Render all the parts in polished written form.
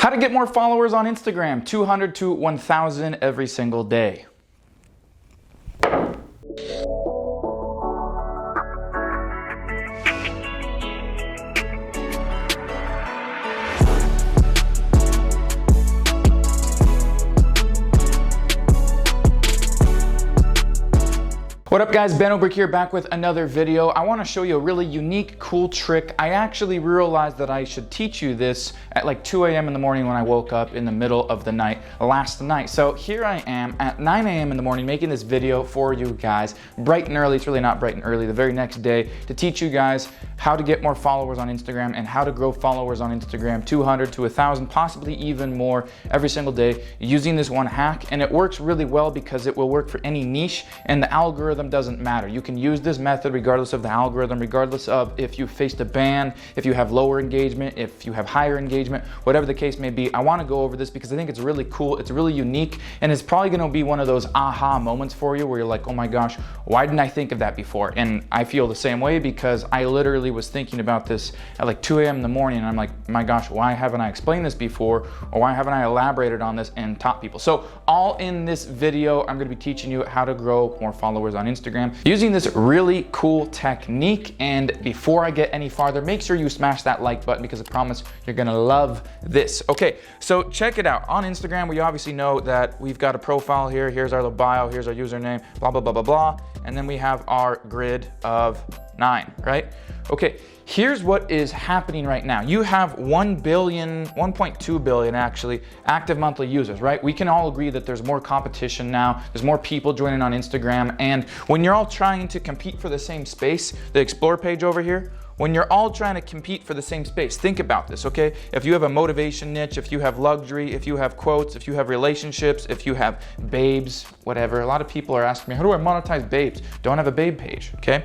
How to get more followers on Instagram, 200 to 1,000 every single day. What up guys, Ben Oberg here, back with another video. I want to show you a really unique, cool trick. I actually realized that I should teach you this at like 2 a.m. in the morning when I woke up in the middle of the night last night. So here I am at 9 a.m. in the morning making this video for you guys, bright and early. It's really not bright and early, the very next day, to teach you guys how to get more followers on Instagram and how to grow followers on Instagram, 200 to 1,000, possibly even more every single day using this one hack. And it works really well because it will work for any niche, and the algorithm doesn't matter. You can use this method regardless of the algorithm, regardless of if you faced a ban, if you have lower engagement, if you have higher engagement, whatever the case may be. I want to go over this because I think it's really cool, it's really unique, and it's probably going to be one of those aha moments for you where you're like, oh my gosh, why didn't I think of that before? And I feel the same way because I literally was thinking about this at like 2 a.m. in the morning, and I'm like, my gosh, why haven't I explained this before, or why haven't I elaborated on this and taught people? So all in this video, I'm going to be teaching you how to grow more followers on Instagram using this really cool technique. And before I get any farther, make sure you smash that like button because I promise you're gonna love this. Okay, so check it out. On Instagram, we obviously know that we've got a profile here. Here's our little bio, here's our username, blah, blah, blah, blah, blah. And then we have our grid of 9, right? Okay, here's what is happening right now. You have 1 billion, 1.2 billion actually, active monthly users, right? We can all agree that there's more competition now. There's more people joining on Instagram. And when you're all trying to compete for the same space, the explore page over here, when you're all trying to compete for the same space, think about this, okay? If you have a motivation niche, if you have luxury, if you have quotes, if you have relationships, if you have babes, whatever. A lot of people are asking me, how do I monetize babes? Don't have a babe page, okay?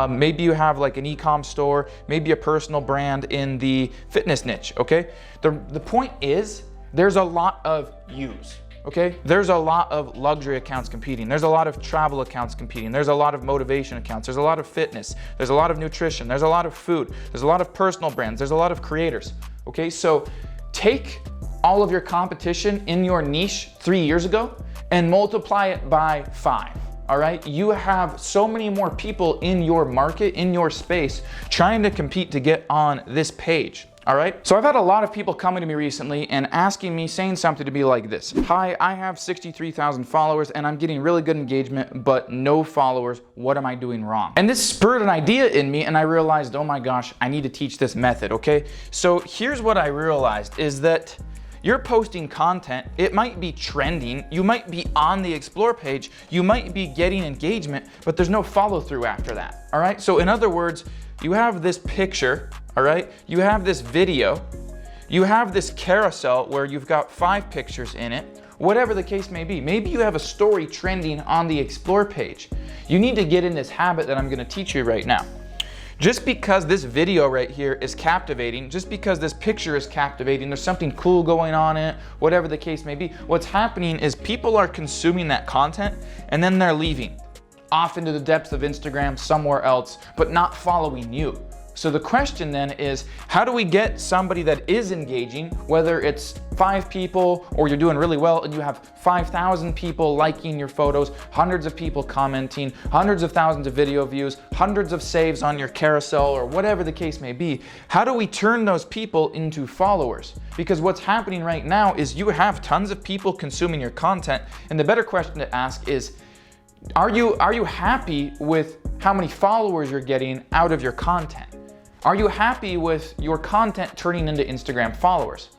Maybe you have like an e-com store, maybe a personal brand in the fitness niche, okay? The point is, there's a lot of yous. Okay, there's a lot of luxury accounts competing. There's a lot of travel accounts competing. There's a lot of motivation accounts. There's a lot of fitness. There's a lot of nutrition. There's a lot of food. There's a lot of personal brands. There's a lot of creators. Okay, so take all of your competition in your niche 3 years ago and multiply it by 5. All right, you have so many more people in your market, in your space, trying to compete to get on this page. All right, so I've had a lot of people coming to me recently and asking me, saying something to me like this. Hi, I have 63,000 followers and I'm getting really good engagement, but no followers. What am I doing wrong? And this spurred an idea in me, and I realized, oh my gosh, I need to teach this method, okay? So here's what I realized is that you're posting content, it might be trending, you might be on the explore page, you might be getting engagement, but there's no follow through after that, all right? So in other words, you have this picture, all right? You have this video, you have this carousel where you've got 5 pictures in it, whatever the case may be. Maybe you have a story trending on the explore page. You need to get in this habit that I'm gonna teach you right now. Just because this video right here is captivating, just because this picture is captivating, there's something cool going on in it, whatever the case may be, what's happening is people are consuming that content and then they're leaving off into the depths of Instagram somewhere else, but not following you. So the question then is, how do we get somebody that is engaging, whether it's 5 people or you're doing really well and you have 5,000 people liking your photos, hundreds of people commenting, hundreds of thousands of video views, hundreds of saves on your carousel, or whatever the case may be. How do we turn those people into followers? Because what's happening right now is you have tons of people consuming your content, and the better question to ask is, are you happy with how many followers you're getting out of your content? Are you happy with your content turning into Instagram followers?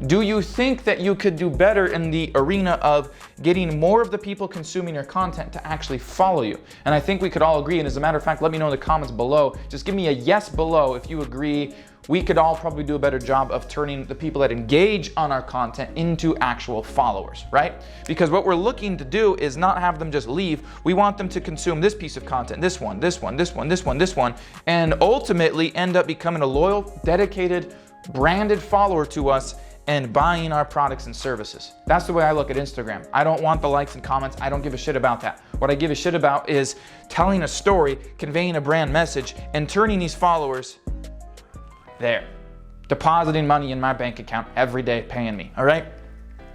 Do you think that you could do better in the arena of getting more of the people consuming your content to actually follow you? And I think we could all agree, and as a matter of fact, let me know in the comments below. Just give me a yes below if you agree. We could all probably do a better job of turning the people that engage on our content into actual followers, right? Because what we're looking to do is not have them just leave. We want them to consume this piece of content, this one, this one, this one, this one, this one, and ultimately end up becoming a loyal, dedicated, branded follower to us and buying our products and services. That's the way I look at Instagram. I don't want the likes and comments. I don't give a shit about that. What I give a shit about is telling a story, conveying a brand message, and turning these followers there. depositing money in my bank account every day, paying me, all right?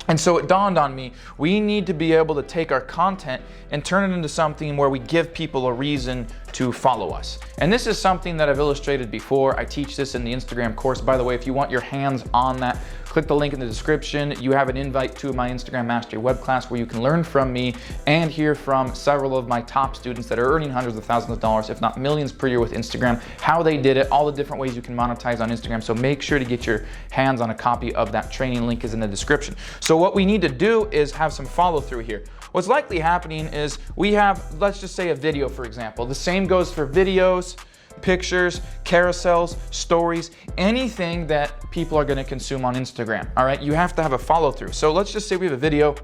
And so it dawned on me, we need to be able to take our content and turn it into something where we give people a reason to follow us. And this is something that I've illustrated before. I teach this in the Instagram course. By the way, if you want your hands on that, click the link in the description. You have an invite to my Instagram Mastery web class where you can learn from me and hear from several of my top students that are earning hundreds of thousands of dollars, if not millions per year with Instagram, how they did it, all the different ways you can monetize on Instagram. So make sure to get your hands on a copy of that training. Link is in the description. So what we need to do is have some follow through here. What's likely happening is we have, let's just say a video, for example. The same goes for videos, pictures, carousels, stories, anything that people are going to consume on Instagram. All right, you have to have a follow through. So let's just say we have a video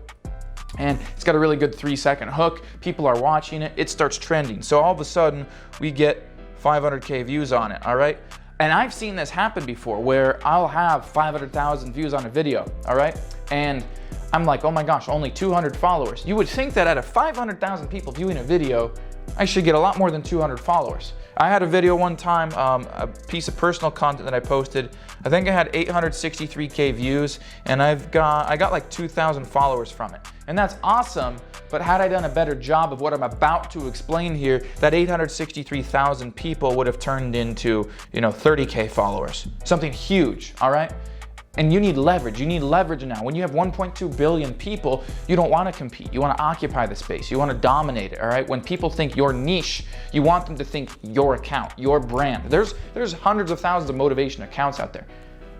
and it's got a really good 3-second hook. People are watching it. It starts trending. So all of a sudden we get 500K views on it. All right. And I've seen this happen before where I'll have 500,000 views on a video. All right. And I'm like, oh my gosh, only 200 followers. You would think that out of 500,000 people viewing a video, I should get a lot more than 200 followers. I had a video one time, a piece of personal content that I posted. I think I had 863K views, and I got like 2,000 followers from it. And that's awesome, but had I done a better job of what I'm about to explain here, that 863,000 people would have turned into, 30K followers. Something huge, all right? And you need leverage. You need leverage now. When you have 1.2 billion people, you don't want to compete. You want to occupy the space. You want to dominate it, all right? When people think your niche, you want them to think your account, your brand. There's hundreds of thousands of motivation accounts out there.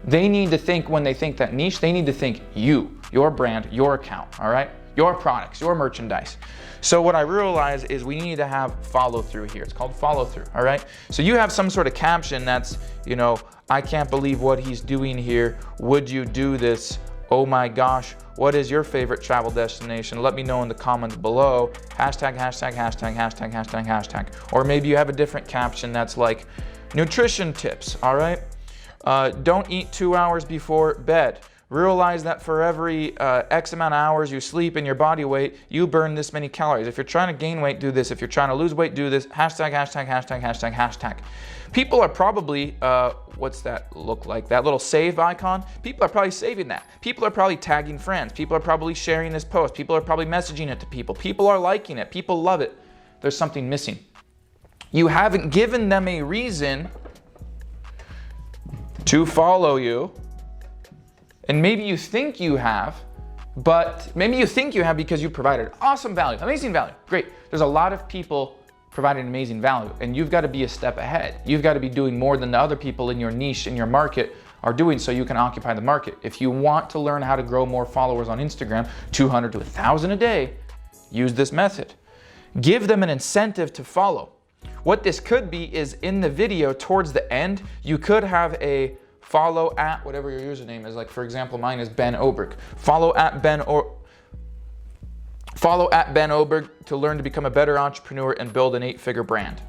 They need to think, when they think that niche, they need to think you, your brand, your account, all right? Your products, your merchandise. So what I realize is we need to have follow through here. It's called follow through, all right? So you have some sort of caption that's, I can't believe what he's doing here. Would you do this? Oh my gosh, what is your favorite travel destination? Let me know in the comments below. Hashtag, hashtag, hashtag, hashtag, hashtag, hashtag. Or maybe you have a different caption that's like nutrition tips, all right? Don't eat 2 hours before bed. Realize that for every X amount of hours you sleep in your body weight, you burn this many calories. If you're trying to gain weight, do this. If you're trying to lose weight, do this. Hashtag, hashtag, hashtag, hashtag, hashtag. People are probably, what's that look like? That little save icon? People are probably saving that. People are probably tagging friends. People are probably sharing this post. People are probably messaging it to people. People are liking it. People love it. There's something missing. You haven't given them a reason to follow you. And maybe you think you have, but maybe you think you have because you provided awesome value, amazing value. Great. There's a lot of people providing amazing value, and you've got to be a step ahead. You've got to be doing more than the other people in your niche, in your market are doing, so you can occupy the market. If you want to learn how to grow more followers on Instagram, 200 to 1,000 a day, use this method. Give them an incentive to follow. What this could be is in the video towards the end, you could have a follow at whatever your username is. Like, for example, mine is Ben Oberg. Follow at Ben Oberg to learn to become a better entrepreneur and build an 8-figure brand.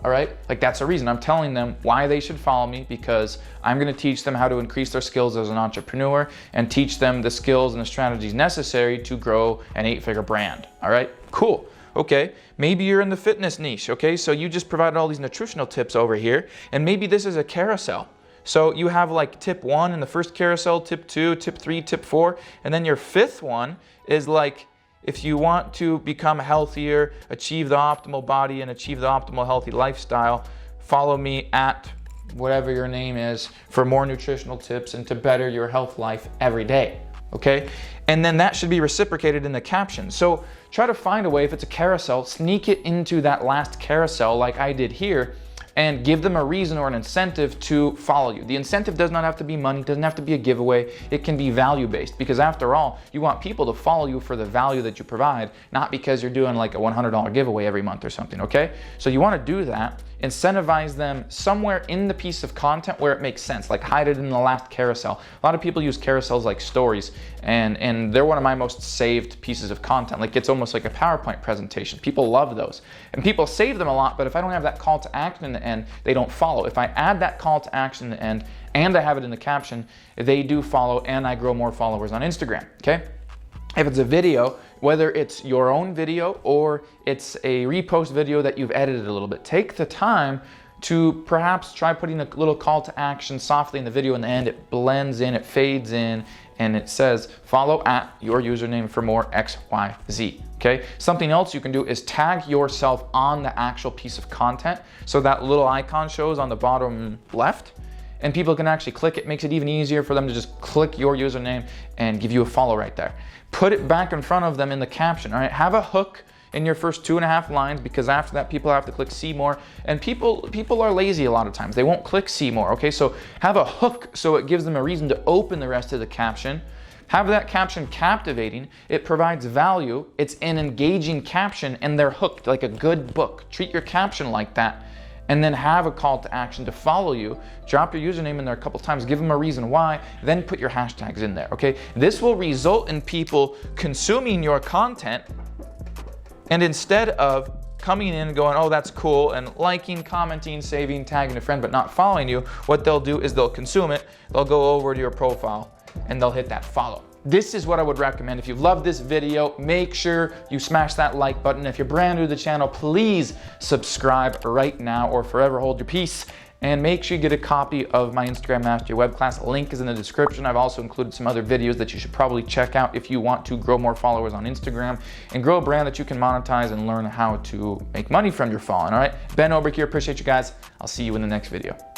All right? Like, that's a reason. I'm telling them why they should follow me, because I'm going to teach them how to increase their skills as an entrepreneur and teach them the skills and the strategies necessary to grow an 8-figure brand. All right? Cool. Okay, maybe you're in the fitness niche. Okay, so you just provided all these nutritional tips over here, and maybe this is a carousel. So you have like tip 1 in the first carousel, tip 2, tip 3, tip 4, and then your 5th one is like, if you want to become healthier, achieve the optimal body, and achieve the optimal healthy lifestyle, follow me at whatever your name is for more nutritional tips and to better your health life every day. Okay? And then that should be reciprocated in the caption. So try to find a way, if it's a carousel, sneak it into that last carousel like I did here, and give them a reason or an incentive to follow you. The incentive does not have to be money, doesn't have to be a giveaway. It can be value-based, because after all, you want people to follow you for the value that you provide, not because you're doing like a $100 giveaway every month or something, okay? So you want to do that, incentivize them somewhere in the piece of content where it makes sense, like hide it in the last carousel. A lot of people use carousels like stories, and they're one of my most saved pieces of content. Like, it's almost like a PowerPoint presentation. People love those. And people save them a lot, but if I don't have that call to action in the end, they don't follow. If I add that call to action in the end, and I have it in the caption, they do follow, and I grow more followers on Instagram, okay? If it's a video, whether it's your own video or it's a repost video that you've edited a little bit, take the time to perhaps try putting a little call to action softly in the video in the end. It blends in, it fades in, and it says follow at your username for more XYZ. Okay, something else you can do is tag yourself on the actual piece of content. So that little icon shows on the bottom left, and people can actually click it. Makes it even easier for them to just click your username and give you a follow right there. Put it back in front of them in the caption, all right? Have a hook in your first 2.5 lines, because after that people have to click see more, and people are lazy a lot of times. They won't click see more, okay? So have a hook so it gives them a reason to open the rest of the caption. Have that caption captivating, it provides value, it's an engaging caption, and they're hooked like a good book. Treat your caption like that, and then have a call to action to follow you. Drop your username in there a couple times, give them a reason why, then put your hashtags in there, okay? This will result in people consuming your content, and instead of coming in and going, oh, that's cool, and liking, commenting, saving, tagging a friend, but not following you, what they'll do is they'll consume it, they'll go over to your profile, and they'll hit that follow. This is what I would recommend. If you've loved this video, make sure you smash that like button. If you're brand new to the channel, please subscribe right now or forever hold your peace. And make sure you get a copy of my Instagram Mastery web class. Link is in the description. I've also included some other videos that you should probably check out if you want to grow more followers on Instagram and grow a brand that you can monetize and learn how to make money from your following, all right? Ben Oberg here, appreciate you guys. I'll see you in the next video.